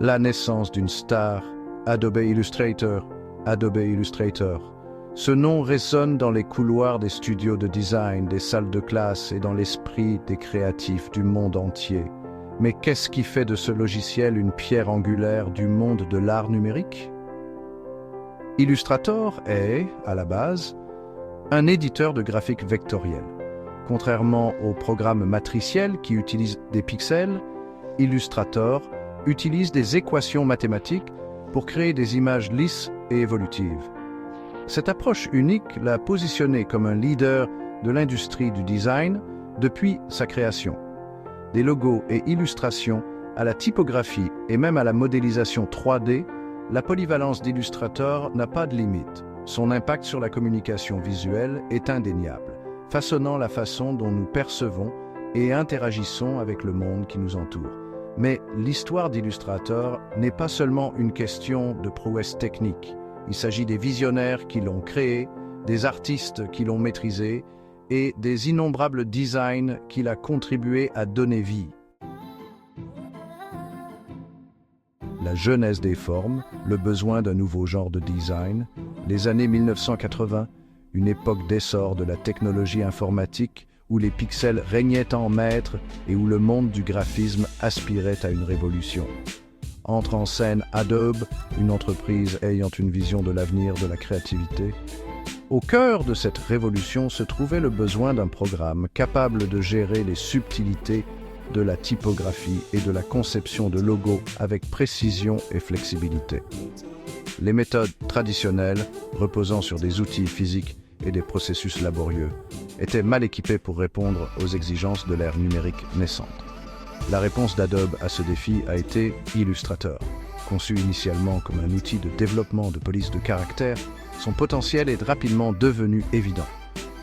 La naissance d'une star, Adobe Illustrator, Adobe Illustrator. Ce nom résonne dans les couloirs des studios de design, des salles de classe et dans l'esprit des créatifs du monde entier. Mais qu'est-ce qui fait de ce logiciel une pierre angulaire du monde de l'art numérique? Illustrator est, à la base, un éditeur de graphiques vectoriels. Contrairement aux programmes matriciels qui utilisent des pixels, Illustrator utilise des équations mathématiques pour créer des images lisses et évolutives. Cette approche unique l'a positionné comme un leader de l'industrie du design depuis sa création. Des logos et illustrations à la typographie et même à la modélisation 3D, la polyvalence d'Illustrator n'a pas de limite. Son impact sur la communication visuelle est indéniable, façonnant la façon dont nous percevons et interagissons avec le monde qui nous entoure. Mais l'histoire d'Illustrator n'est pas seulement une question de prouesse technique. Il s'agit des visionnaires qui l'ont créé, des artistes qui l'ont maîtrisé et des innombrables designs qu'il a contribué à donner vie. La genèse des formes, le besoin d'un nouveau genre de design, les années 1980, une époque d'essor de la technologie informatique où les pixels régnaient en maître et où le monde du graphisme aspirait à une révolution. Entre en scène Adobe, une entreprise ayant une vision de l'avenir de la créativité. Au cœur de cette révolution se trouvait le besoin d'un programme capable de gérer les subtilités de la typographie et de la conception de logos avec précision et flexibilité. Les méthodes traditionnelles, reposant sur des outils physiques et des processus laborieux, étaient mal équipées pour répondre aux exigences de l'ère numérique naissante. La réponse d'Adobe à ce défi a été Illustrator. Conçu initialement comme un outil de développement de police de caractère, son potentiel est rapidement devenu évident.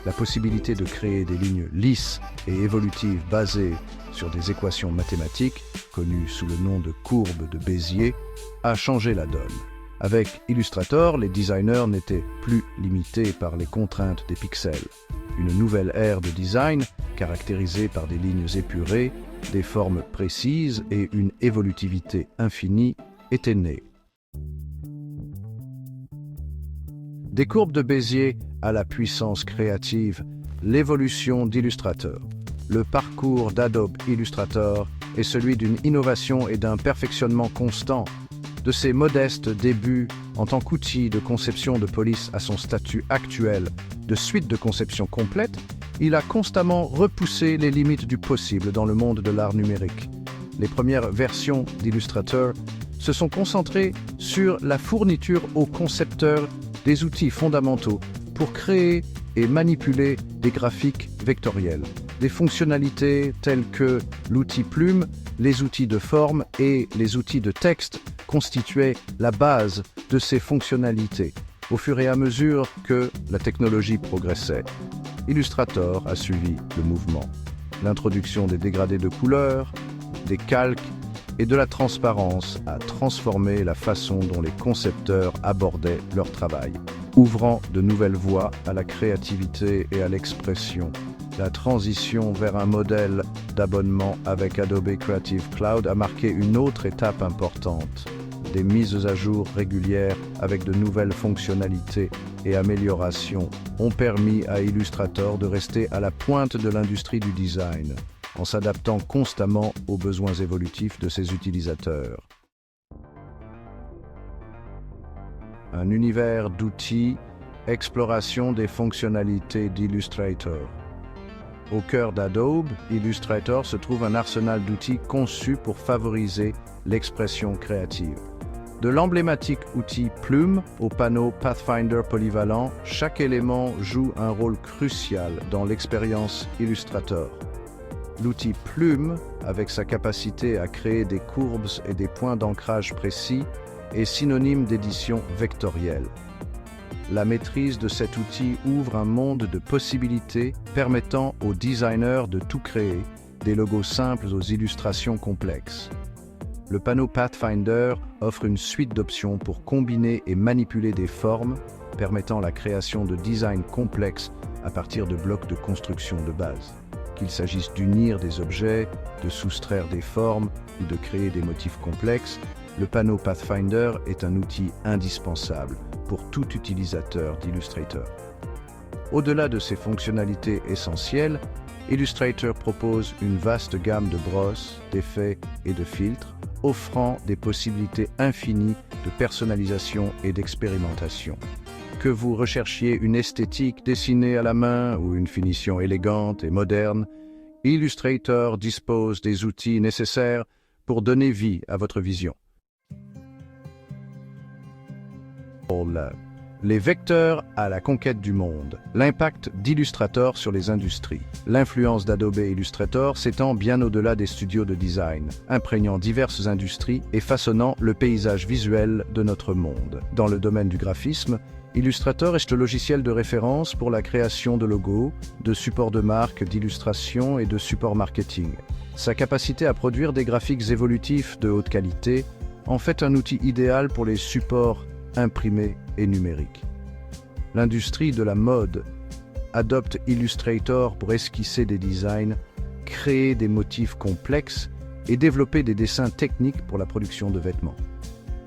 La possibilité de créer des lignes lisses et évolutives basées sur des équations mathématiques, connues sous le nom de courbes de Bézier, a changé la donne. Avec Illustrator, les designers n'étaient plus limités par les contraintes des pixels. Une nouvelle ère de design, caractérisée par des lignes épurées, des formes précises et une évolutivité infinie, était née. Des courbes de Bézier à la puissance créative, l'évolution d'Illustrator. Le parcours d'Adobe Illustrator est celui d'une innovation et d'un perfectionnement constant. De ses modestes débuts en tant qu'outil de conception de police à son statut actuel de suite de conception complète, il a constamment repoussé les limites du possible dans le monde de l'art numérique. Les premières versions d'Illustrator se sont concentrées sur la fourniture aux concepteurs des outils fondamentaux pour créer et manipuler des graphiques vectoriels. Des fonctionnalités telles que l'outil plume, les outils de forme et les outils de texte constituaient la base de ces fonctionnalités. Au fur et à mesure que la technologie progressait, Illustrator a suivi le mouvement. L'introduction des dégradés de couleurs, des calques et de la transparence a transformé la façon dont les concepteurs abordaient leur travail, ouvrant de nouvelles voies à la créativité et à l'expression. La transition vers un modèle d'abonnement avec Adobe Creative Cloud a marqué une autre étape importante. Des mises à jour régulières avec de nouvelles fonctionnalités et améliorations ont permis à Illustrator de rester à la pointe de l'industrie du design, en s'adaptant constamment aux besoins évolutifs de ses utilisateurs. Un univers d'outils, exploration des fonctionnalités d'Illustrator. Au cœur d'Adobe Illustrator se trouve un arsenal d'outils conçus pour favoriser l'expression créative. De l'emblématique outil Plume au panneau Pathfinder polyvalent, chaque élément joue un rôle crucial dans l'expérience Illustrator. L'outil Plume, avec sa capacité à créer des courbes et des points d'ancrage précis, est synonyme d'édition vectorielle. La maîtrise de cet outil ouvre un monde de possibilités permettant aux designers de tout créer, des logos simples aux illustrations complexes. Le panneau Pathfinder offre une suite d'options pour combiner et manipuler des formes, permettant la création de designs complexes à partir de blocs de construction de base. Qu'il s'agisse d'unir des objets, de soustraire des formes ou de créer des motifs complexes, le panneau Pathfinder est un outil indispensable pour tout utilisateur d'Illustrator. Au-delà de ses fonctionnalités essentielles, Illustrator propose une vaste gamme de brosses, d'effets et de filtres, offrant des possibilités infinies de personnalisation et d'expérimentation. Que vous recherchiez une esthétique dessinée à la main ou une finition élégante et moderne, Illustrator dispose des outils nécessaires pour donner vie à votre vision. Les vecteurs à la conquête du monde. L'impact d'Illustrator sur les industries. L'influence d'Adobe Illustrator s'étend bien au-delà des studios de design, imprégnant diverses industries et façonnant le paysage visuel de notre monde. Dans le domaine du graphisme, Illustrator est le logiciel de référence pour la création de logos, de supports de marque, d'illustration et de supports marketing. Sa capacité à produire des graphiques évolutifs de haute qualité en fait un outil idéal pour les supports imprimés et numériques. L'industrie de la mode adopte Illustrator pour esquisser des designs, créer des motifs complexes et développer des dessins techniques pour la production de vêtements.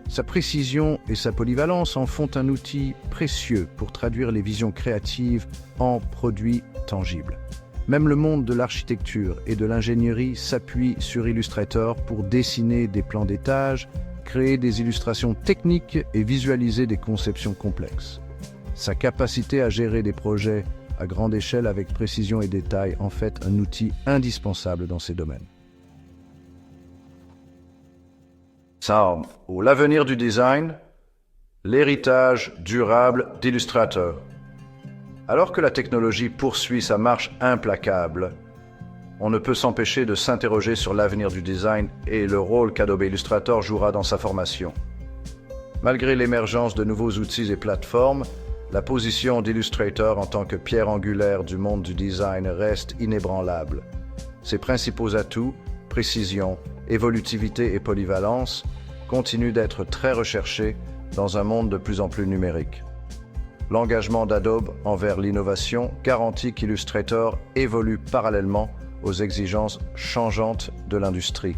Sa précision et sa polyvalence en font un outil précieux pour traduire les visions créatives en produits tangibles. Même le monde de l'architecture et de l'ingénierie s'appuie sur Illustrator pour dessiner des plans d'étage, créer des illustrations techniques et visualiser des conceptions complexes. Sa capacité à gérer des projets à grande échelle avec précision et détail en fait un outil indispensable dans ces domaines. Ou l'avenir du design, l'héritage durable d'Illustrator. Alors que la technologie poursuit sa marche implacable, on ne peut s'empêcher de s'interroger sur l'avenir du design et le rôle qu'Adobe Illustrator jouera dans sa formation. Malgré l'émergence de nouveaux outils et plateformes, la position d'Illustrator en tant que pierre angulaire du monde du design reste inébranlable. Ses principaux atouts, précision, évolutivité et polyvalence, continuent d'être très recherchés dans un monde de plus en plus numérique. L'engagement d'Adobe envers l'innovation garantit qu'Illustrator évolue parallèlement aux exigences changeantes de l'industrie.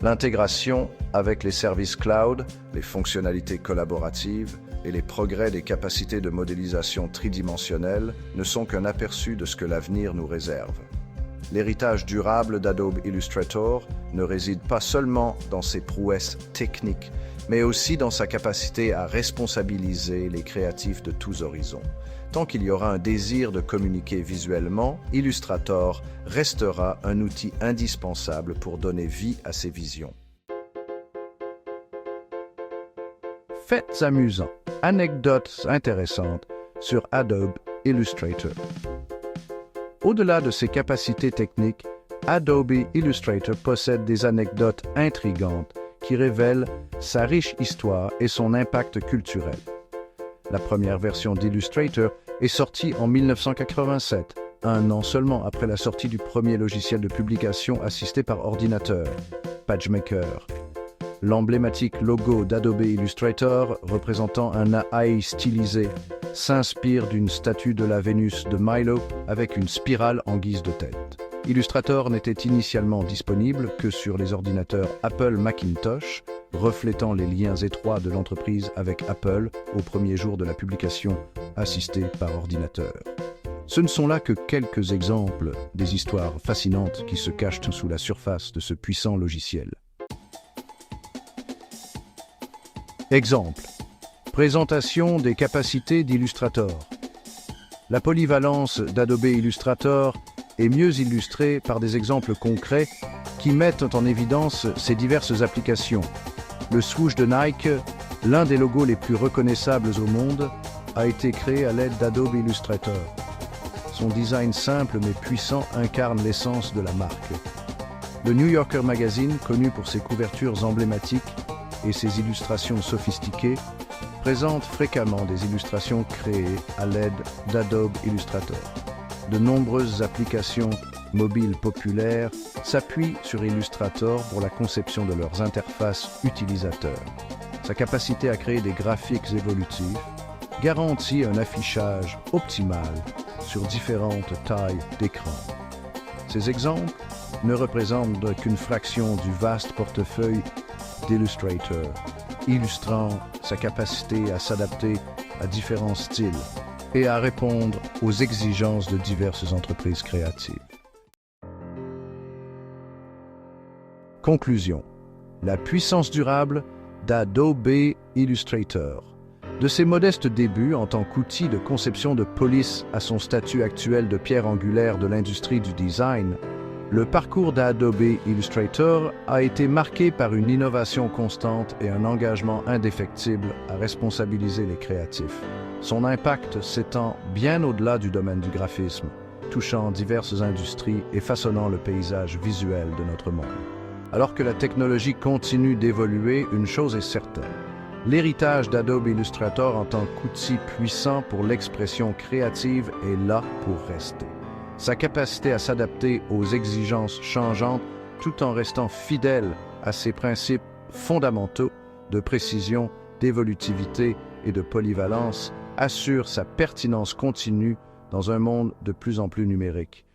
L'intégration avec les services cloud, les fonctionnalités collaboratives et les progrès des capacités de modélisation tridimensionnelle ne sont qu'un aperçu de ce que l'avenir nous réserve. L'héritage durable d'Adobe Illustrator ne réside pas seulement dans ses prouesses techniques, mais aussi dans sa capacité à responsabiliser les créatifs de tous horizons. Tant qu'il y aura un désir de communiquer visuellement, Illustrator restera un outil indispensable pour donner vie à ses visions. Faits amusants, anecdotes intéressantes sur Adobe Illustrator. Au-delà de ses capacités techniques, Adobe Illustrator possède des anecdotes intrigantes qui révèlent sa riche histoire et son impact culturel. La première version d'Illustrator est sortie en 1987, un an seulement après la sortie du premier logiciel de publication assisté par ordinateur, PageMaker. L'emblématique logo d'Adobe Illustrator, représentant un AI stylisé, s'inspire d'une statue de la Vénus de Milo avec une spirale en guise de tête. Illustrator n'était initialement disponible que sur les ordinateurs Apple Macintosh, reflétant les liens étroits de l'entreprise avec Apple au premier jour de la publication assistée par ordinateur. Ce ne sont là que quelques exemples des histoires fascinantes qui se cachent sous la surface de ce puissant logiciel. Exemple. Présentation des capacités d'Illustrator. La polyvalence d'Adobe Illustrator est mieux illustrée par des exemples concrets qui mettent en évidence ses diverses applications. Le swoosh de Nike, l'un des logos les plus reconnaissables au monde, a été créé à l'aide d'Adobe Illustrator. Son design simple mais puissant incarne l'essence de la marque. Le New Yorker Magazine, connu pour ses couvertures emblématiques et ses illustrations sophistiquées, présente fréquemment des illustrations créées à l'aide d'Adobe Illustrator. De nombreuses applications mobiles populaires s'appuient sur Illustrator pour la conception de leurs interfaces utilisateurs. Sa capacité à créer des graphiques évolutifs garantit un affichage optimal sur différentes tailles d'écran. Ces exemples ne représentent qu'une fraction du vaste portefeuille d'Illustrator, illustrant sa capacité à s'adapter à différents styles et à répondre aux exigences de diverses entreprises créatives. Conclusion. La puissance durable d'Adobe Illustrator. De ses modestes débuts en tant qu'outil de conception de police à son statut actuel de pierre angulaire de l'industrie du design, le parcours d'Adobe Illustrator a été marqué par une innovation constante et un engagement indéfectible à responsabiliser les créatifs. Son impact s'étend bien au-delà du domaine du graphisme, touchant diverses industries et façonnant le paysage visuel de notre monde. Alors que la technologie continue d'évoluer, une chose est certaine. L'héritage d'Adobe Illustrator en tant qu'outil puissant pour l'expression créative est là pour rester. Sa capacité à s'adapter aux exigences changeantes tout en restant fidèle à ses principes fondamentaux de précision, d'évolutivité et de polyvalence assure sa pertinence continue dans un monde de plus en plus numérique.